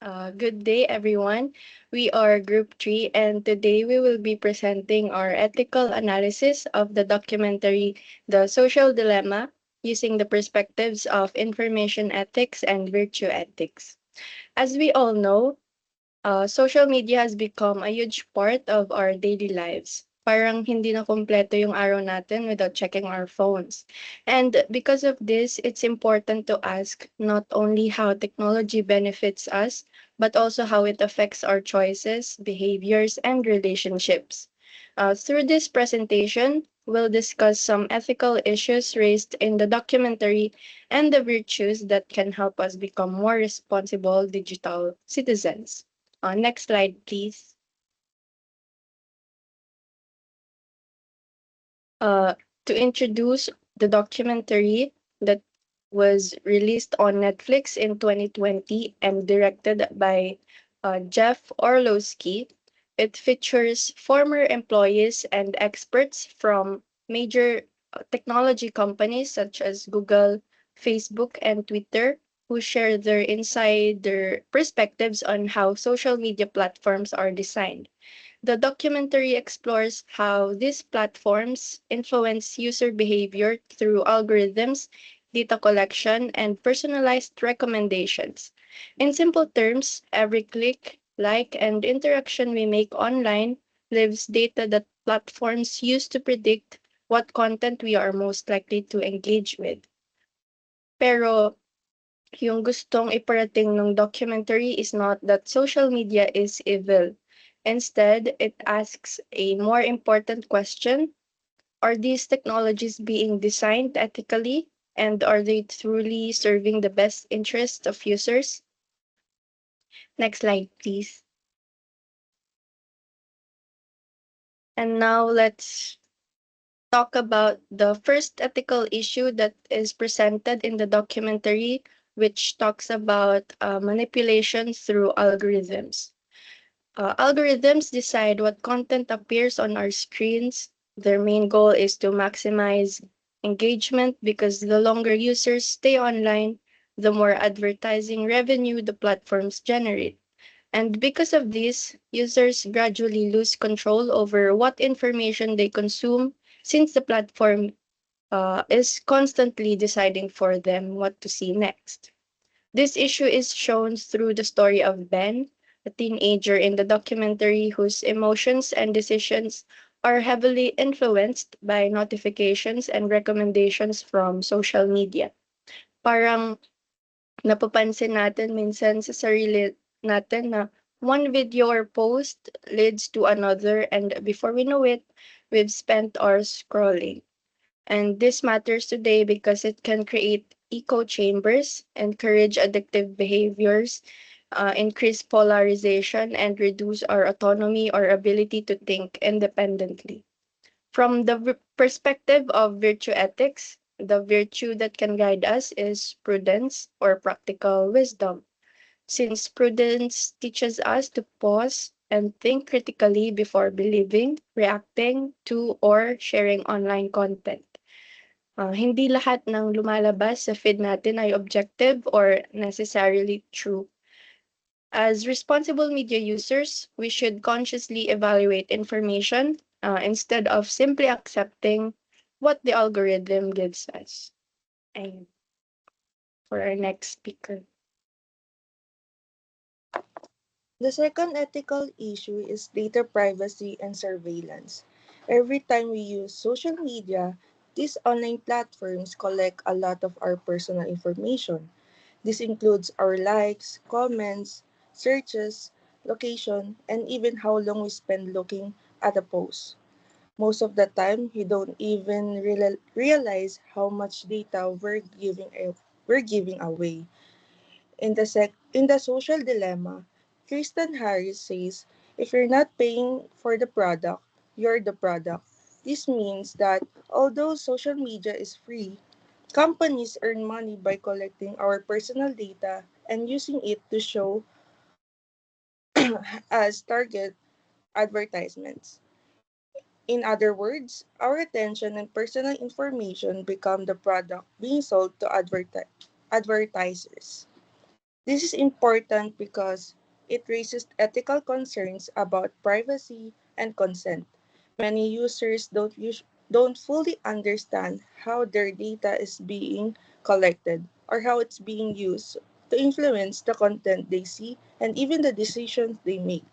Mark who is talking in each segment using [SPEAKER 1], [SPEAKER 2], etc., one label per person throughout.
[SPEAKER 1] Good day, everyone. We are Group 3, and today we will be presenting our ethical analysis of the documentary The Social Dilemma using the perspectives of information ethics and virtue ethics. As we all know, social media has become a huge part of our daily lives. Parang hindi na kumpleto yung araw natin without checking our phones. And because of this, it's important to ask not only how technology benefits us, but also how it affects our choices, behaviors, and relationships. Through this presentation, we'll discuss some ethical issues raised in the documentary and the virtues that can help us become more responsible digital citizens. Next slide, please. Uh, to introduce the documentary that was released on Netflix in 2020 and directed by Jeff Orlowski, it features former employees and experts from major technology companies such as Google, Facebook, and Twitter who share their insider perspectives on how social media platforms are designed. The documentary explores how these platforms influence user behavior through algorithms, data collection, and personalized recommendations. In simple terms, every click, like, and interaction we make online leaves data that platforms use to predict what content we are most likely to engage with. Pero yung gustong iparating ng documentary is not that social media is evil. Instead, it asks a more important question. Are these technologies being designed ethically? And are they truly serving the best interests of users? Next slide, please. And now let's talk about the first ethical issue that is presented in the documentary, which talks about manipulation through algorithms. Algorithms decide what content appears on our screens. Their main goal is to maximize engagement because the longer users stay online, the more advertising revenue the platforms generate. And because of this, users gradually lose control over what information they consume since the platform is constantly deciding for them what to see next. This issue is shown through the story of Ben, a teenager in the documentary whose emotions and decisions are heavily influenced by notifications and recommendations from social media. Parang napapansin natin minsan sa sarili natin na one video or post leads to another, and before we know it, we've spent hours scrolling. And this matters today because it can create echo chambers, encourage addictive behaviors, increase polarization, and reduce our autonomy or ability to think independently. From the perspective of virtue ethics, the virtue that can guide us is prudence or practical wisdom. Since prudence teaches us to pause and think critically before believing, reacting to, or sharing online content. Hindi lahat ng lumalabas sa feed natin ay objective or necessarily true. As responsible media users, we should consciously evaluate information instead of simply accepting what the algorithm gives us. And for our next speaker.
[SPEAKER 2] The second ethical issue is data privacy and surveillance. Every time we use social media, these online platforms collect a lot of our personal information. This includes our likes, comments, searches, location, and even how long we spend looking at a post. Most of the time, we don't even realize how much data we're giving away. In the social dilemma, Kristen Harris says, if you're not paying for the product, you're the product. This means that although social media is free, companies earn money by collecting our personal data and using it to show as target advertisements. In other words, our attention and personal information become the product being sold to advertisers. This is important because it raises ethical concerns about privacy and consent. Many users don't fully understand how their data is being collected or how it's being used to influence the content they see and even the decisions they make.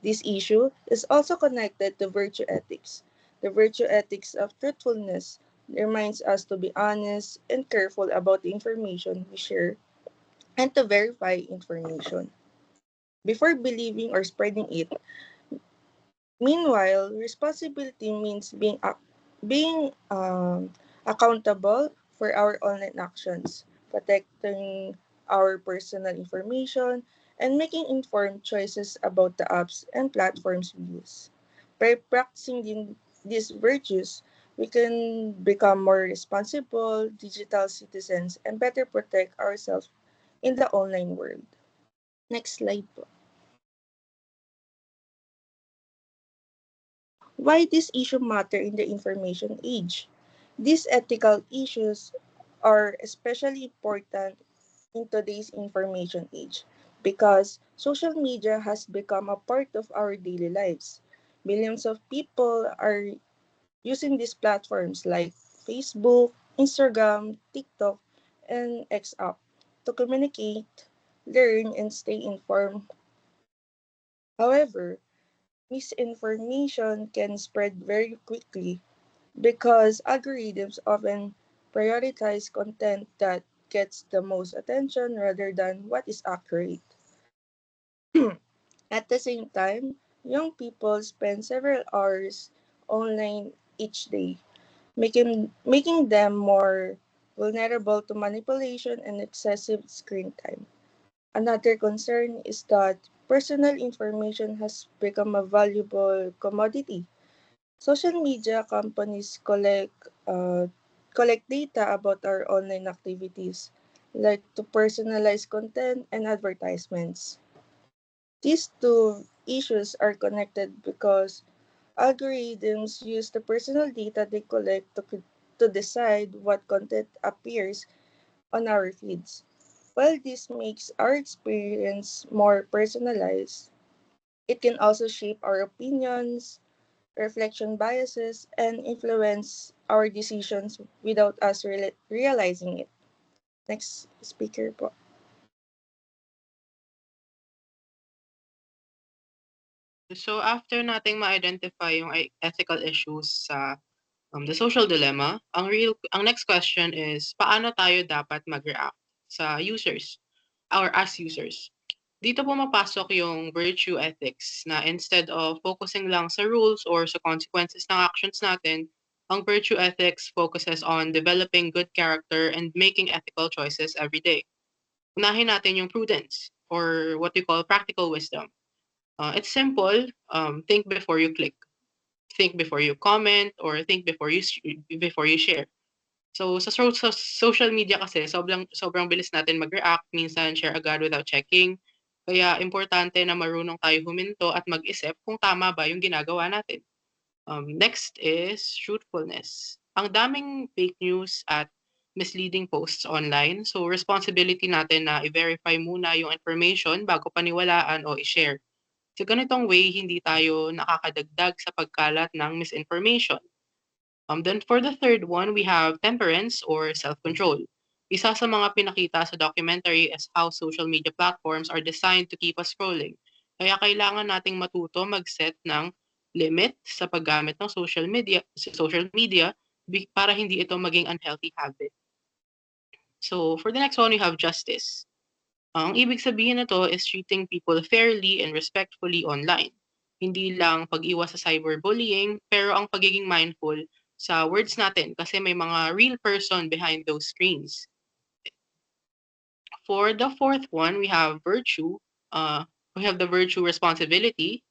[SPEAKER 2] This issue is also connected to virtue ethics. The virtue ethics of truthfulness reminds us to be honest and careful about the information we share and to verify information before believing or spreading it. Meanwhile, responsibility means being accountable for our online actions, protecting our personal information, and making informed choices about the apps and platforms we use. By practicing these virtues, we can become more responsible digital citizens and better protect ourselves in the online world. Next slide po. Why this issue matter in the information age? These ethical issues are especially important in today's information age because social media has become a part of our daily lives. Millions of people are using these platforms like Facebook, Instagram, TikTok, and X app to communicate, learn, and stay informed. However, misinformation can spread very quickly because algorithms often prioritize content that gets the most attention rather than what is accurate. At the same time, young people spend several hours online each day, making them more vulnerable to manipulation and excessive screen time. Another concern is that personal information has become a valuable commodity. Social media companies collect data about our online activities, like to personalize content and advertisements. These two issues are connected because algorithms use the personal data they collect to decide what content appears on our feeds. While this makes our experience more personalized, it can also shape our opinions, reflection biases, and influence our decisions without us realizing it. Next speaker po.
[SPEAKER 3] So after nating ma-identify yung ethical issues sa the social dilemma, ang next question is paano tayo dapat mag-react sa users or as users. Dito pumapasok yung virtue ethics na instead of focusing lang sa rules or sa consequences ng actions natin, ang virtue ethics focuses on developing good character and making ethical choices every day. Unahin natin yung prudence or what we call practical wisdom. It's simple. Think before you click. Think before you comment or think before you share. So sa social media kasi sobrang bilis natin mag-react, minsan share agad without checking. Kaya importante na marunong tayo huminto at mag-isip kung tama ba yung ginagawa natin. Next is truthfulness. Ang daming fake news at misleading posts online. So responsibility natin na i-verify muna yung information bago paniwalaan o i-share. Sa ganitong way, hindi tayo nakakadagdag sa pagkalat ng misinformation. Then for the third one, we have temperance or self-control. Isa sa mga pinakita sa documentary is how social media platforms are designed to keep us scrolling. Kaya kailangan nating matuto mag-set ng limit sa paggamit ng social media para hindi ito maging unhealthy habit. So for the next one, we have justice. Ang ibig sabihin nito is treating people fairly and respectfully online. Hindi lang pag-iwas sa cyberbullying, pero ang pagiging mindful sa words natin kasi may mga real person behind those screens. For the fourth one, we have virtue. We have the virtue responsibility.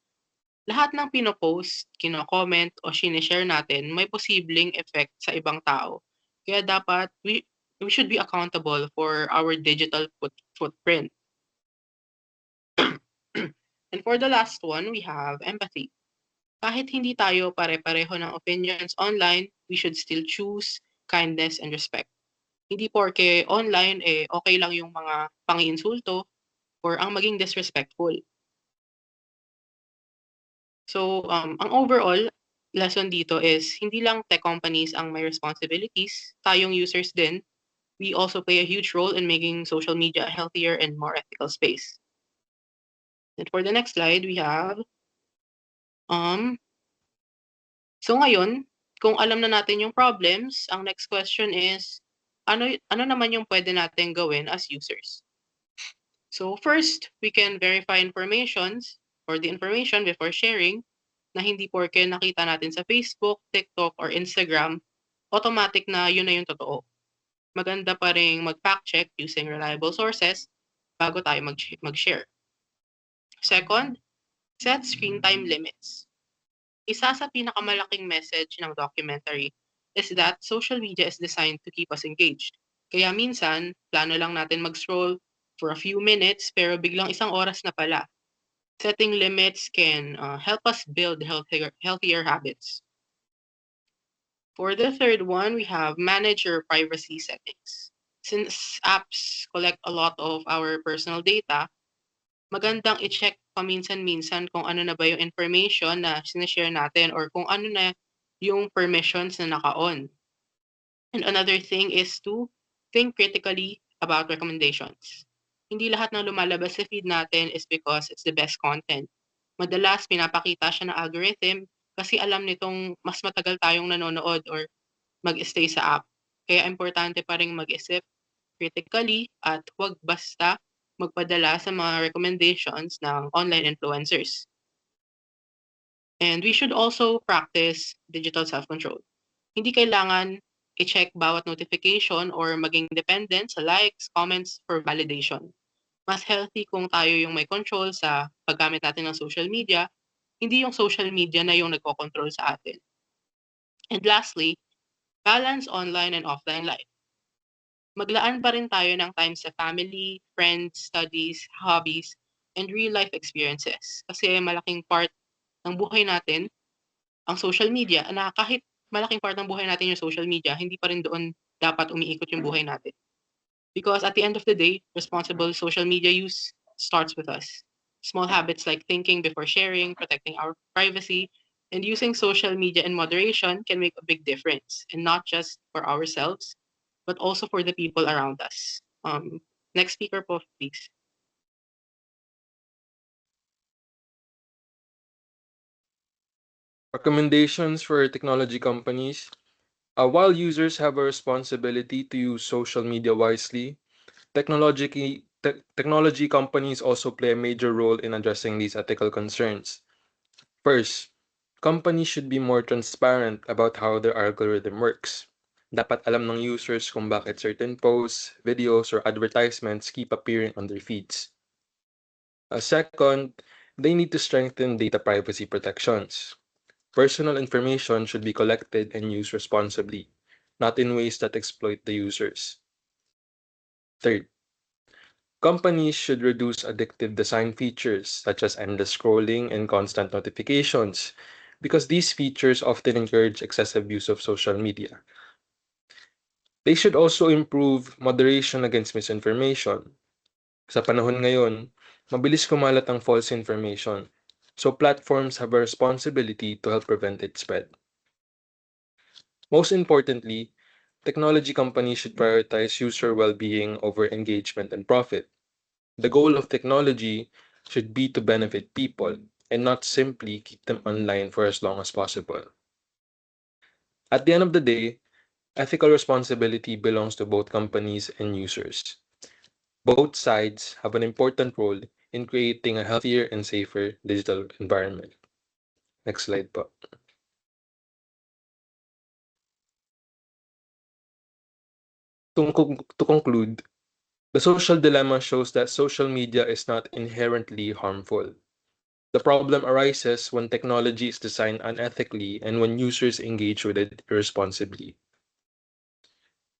[SPEAKER 3] Lahat ng pinopost, kino-comment o sinishare natin may posibleng effect sa ibang tao. Kaya dapat we should be accountable for our digital footprint. And for the last one, we have empathy. Kahit hindi tayo pare-pareho ng opinions online, we should still choose kindness and respect. Hindi porke online, okay lang yung mga pang-iinsulto or ang maging disrespectful. So, ang overall lesson dito is hindi lang tech companies ang may responsibilities, tayong users din, we also play a huge role in making social media a healthier and more ethical space. And for the next slide, we have, so ngayon, kung alam na natin yung problems, ang next question is, ano naman yung pwede natin gawin as users? So first, we can verify informations or the information before sharing na hindi porke nakita natin sa Facebook, TikTok, or Instagram, automatic na yun na yung totoo. Maganda pa rin mag-fact check using reliable sources bago tayo mag-share. Second, set screen time limits. Isa sa pinakamalaking message ng documentary is that social media is designed to keep us engaged. Kaya minsan, plano lang natin mag-scroll for a few minutes pero biglang isang oras na pala. Setting limits can help us build healthier habits. For the third one, we have manage your privacy settings. Since apps collect a lot of our personal data, magandang i-check paminsan-minsan kung ano na ba yung information na sinashare natin or kung ano na yung permissions na naka-on. And another thing is to think critically about recommendations. Hindi lahat ng lumalabas sa feed natin is because it's the best content. Madalas pinapakita siya ng algorithm kasi alam nitong mas matagal tayong nanonood or mag-stay sa app. Kaya importante pa rin mag-isip critically at huwag basta magpadala sa mga recommendations ng online influencers. And we should also practice digital self-control. Hindi kailangan i-check bawat notification or maging dependent sa likes, comments for validation. Mas healthy kung tayo yung may control sa paggamit natin ng social media, hindi yung social media na yung nagko-control sa atin. And lastly, balance online and offline life. Maglaan pa rin tayo ng time sa family, friends, studies, hobbies, and real-life experiences. Kasi malaking part ng buhay natin, ang social media, na kahit malaking part ng buhay natin yung social media, hindi pa rin doon dapat umiikot yung buhay natin. Because at the end of the day, responsible social media use starts with us. Small habits like thinking before sharing, protecting our privacy, and using social media in moderation can make a big difference, and not just for ourselves, but also for the people around us. Next speaker po, please.
[SPEAKER 4] Recommendations for technology companies. While users have a responsibility to use social media wisely, technology companies also play a major role in addressing these ethical concerns. First, companies should be more transparent about how their algorithm works. Dapat alam ng users kung bakit certain posts, videos, or advertisements keep appearing on their feeds. Second, they need to strengthen data privacy protections. Personal information should be collected and used responsibly, not in ways that exploit the users. Third, companies should reduce addictive design features such as endless scrolling and constant notifications, because these features often encourage excessive use of social media. They should also improve moderation against misinformation. Sa panahon ngayon, mabilis kumalat ang false information, so platforms have a responsibility to help prevent its spread. Most importantly, technology companies should prioritize user well-being over engagement and profit. The goal of technology should be to benefit people and not simply keep them online for as long as possible. At the end of the day, ethical responsibility belongs to both companies and users. Both sides have an important role in creating a healthier and safer digital environment. Next slide po. To conclude, the social dilemma shows that social media is not inherently harmful. The problem arises when technology is designed unethically and when users engage with it irresponsibly.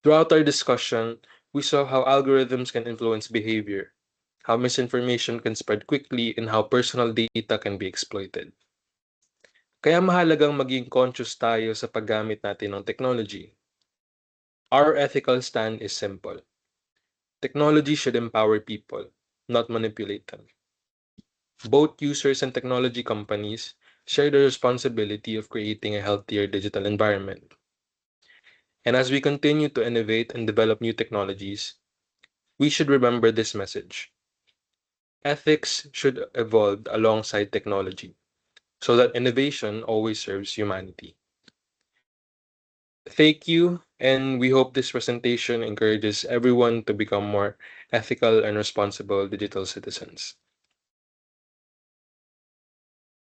[SPEAKER 4] Throughout our discussion, we saw how algorithms can influence behavior, how misinformation can spread quickly, and how personal data can be exploited. Kaya mahalagang maging conscious tayo sa paggamit natin ng technology. Our ethical stand is simple. Technology should empower people, not manipulate them. Both users and technology companies share the responsibility of creating a healthier digital environment. And as we continue to innovate and develop new technologies, we should remember this message. Ethics should evolve alongside technology so that innovation always serves humanity. Thank you, and we hope this presentation encourages everyone to become more ethical and responsible digital citizens.